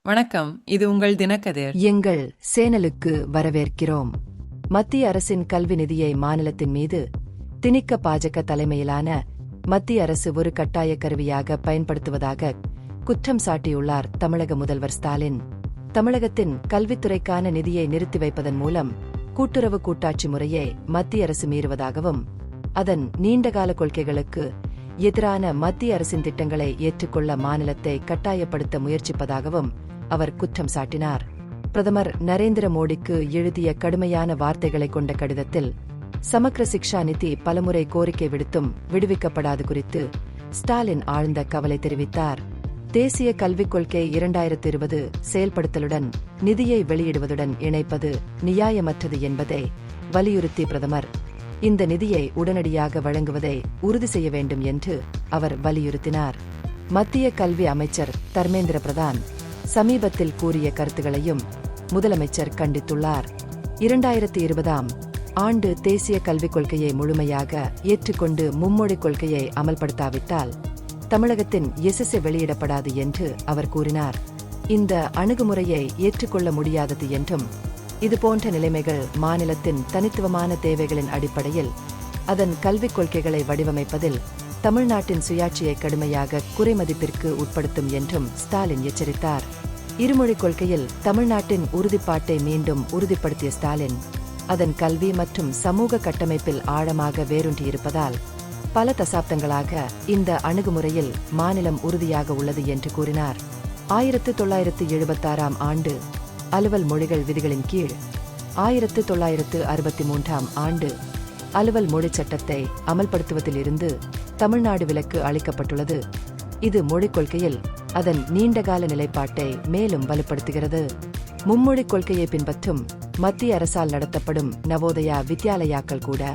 வணக்கம், இது உங்கள் தினக்கதிர். எங்கள் சேனலுக்கு வரவேற்கிறோம். மத்திய அரசின் கல்வி நிதியை மாநிலத்தின் மீது திணிக்க பாஜக தலைமையிலான மத்திய அரசு ஒரு கட்டாய கருவியாக பயன்படுத்துவதாக குற்றம் சாட்டியுள்ளார் தமிழக முதல்வர் ஸ்டாலின். தமிழகத்தின் கல்வித்துறைக்கான நிதியை நிறுத்தி வைப்பதன் மூலம் கூட்டுறவு கூட்டாட்சி முறையை மத்திய அரசு மீறுவதாகவும், அதன் நீண்டகால கொள்கைகளுக்கு எதிரான மத்திய அரசின் திட்டங்களை ஏற்றுக்கொள்ள மாநிலத்தை கட்டாயப்படுத்த முயற்சிப்பதாகவும் அவர் குற்றம் சாட்டினார். பிரதமர் நரேந்திர மோடிக்கு எழுதிய கடுமையான வார்த்தைகளை கொண்ட கடிதத்தில் சமக்ர சிக்ஷா நிதி பலமுறை கோரிக்கை விடுத்தும் விடுவிக்கப்படாது குறித்து ஸ்டாலின் ஆழ்ந்த கவலை தெரிவித்தார். தேசிய கல்விக் கொள்கை 2020 செயல்படுத்தலுடன் நிதியை வெளியிடுவதுடன் இணைப்பது நியாயமற்றது என்பதை வலியுறுத்தி பிரதமர் இந்த நிதியை உடனடியாக வழங்குவதை உறுதி செய்ய வேண்டும் என்று அவர் வலியுறுத்தினார். மத்திய கல்வி அமைச்சர் தர்மேந்திர பிரதான் சமீபத்தில் கூறிய கருத்துகளையும் முதலமைச்சர் கண்டித்துள்ளார். 2020ஆம் ஆண்டு தேசிய கல்விக் கொள்கையை முழுமையாக ஏற்றுக்கொண்டு மும்மொழிக் கொள்கையை அமல்படுத்தாவிட்டால் தமிழகத்தின் எஸ்எஸ்ஏ வெளியிடப்படாது என்று அவர் கூறினார். இந்த அணுகுமுறையை ஏற்றுக்கொள்ள முடியாதது என்றும், இதுபோன்ற நிலைமைகள் மாநிலத்தின் தனித்துவமான தேவைகளின் அடிப்படையில் அதன் கல்விக் கொள்கைகளை வடிவமைப்பதில் தமிழ்நாட்டின் சுயாட்சியை கடுமையாக குறைமதிப்பிற்கு உட்படுத்தும் என்றும் ஸ்டாலின் எச்சரித்தார். இருமொழிக் கொள்கையில் தமிழ்நாட்டின் உறுதிப்பாட்டை மீண்டும் உறுதிப்படுத்திய ஸ்டாலின், அதன் கல்வி மற்றும் சமூக கட்டமைப்பில் ஆழமாக வேரூன்றியிருப்பதால் பல தசாப்தங்களாக இந்த அணுகுமுறையில் மாநிலம் உறுதியாக உள்ளது என்று கூறினார். 1976ஆம் ஆண்டு அலுவல் மொழிகள் விதிகளின் கீழ் 1963ஆம் ஆண்டு அலுவல் மொழிச் சட்டத்தை அமல்படுத்துவதிலிருந்து தமிழ்நாடு விலக்கு அளிக்கப்பட்டுள்ளது. இது மொழிக் கொள்கையில் அதன் நீண்டகால நிலைப்பாட்டை மேலும் வலுப்படுத்துகிறது. மும்மொழிக் கொள்கையை பின்பற்றும் மத்திய அரசால் நடத்தப்படும் நவோதயா வித்யாலயாக்கள் கூட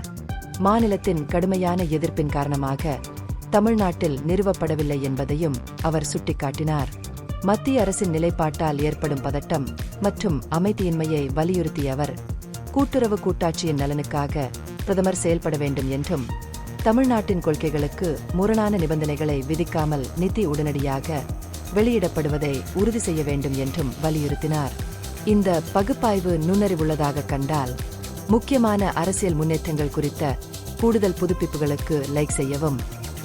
மாநிலத்தின் கடுமையான எதிர்ப்பின் காரணமாக தமிழ்நாட்டில் நிறுவப்படவில்லை என்பதையும் அவர் சுட்டிக்காட்டினார். மத்திய அரசின் நிலைப்பாட்டால் ஏற்படும் பதட்டம் மற்றும் அமைதியின்மையை வலியுறுத்திய அவர், கூட்டுறவு கூட்டாட்சியின் நலனுக்காக பிரதமர் செயல்பட வேண்டும் என்றும், தமிழ்நாட்டின் கொள்கைகளுக்கு முரணான நிபந்தனைகளை விதிக்காமல் நிதி உடனடியாக வெளியிடப்படுவதை உறுதி செய்ய வேண்டும் என்றும் வலியுறுத்தினார். இந்த பகுப்பாய்வு நுண்ணறிவுள்ளதாக கண்டால் முக்கியமான அரசியல் முன்னேற்றங்கள் குறித்த கூடுதல் புதுப்பிப்புகளுக்கு லைக் செய்யவும்,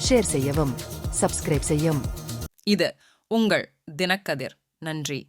ஷேர் செய்யவும், சப்ஸ்கிரைப் செய்யும். இது உங்கள் தினக்கதிர். நன்றி.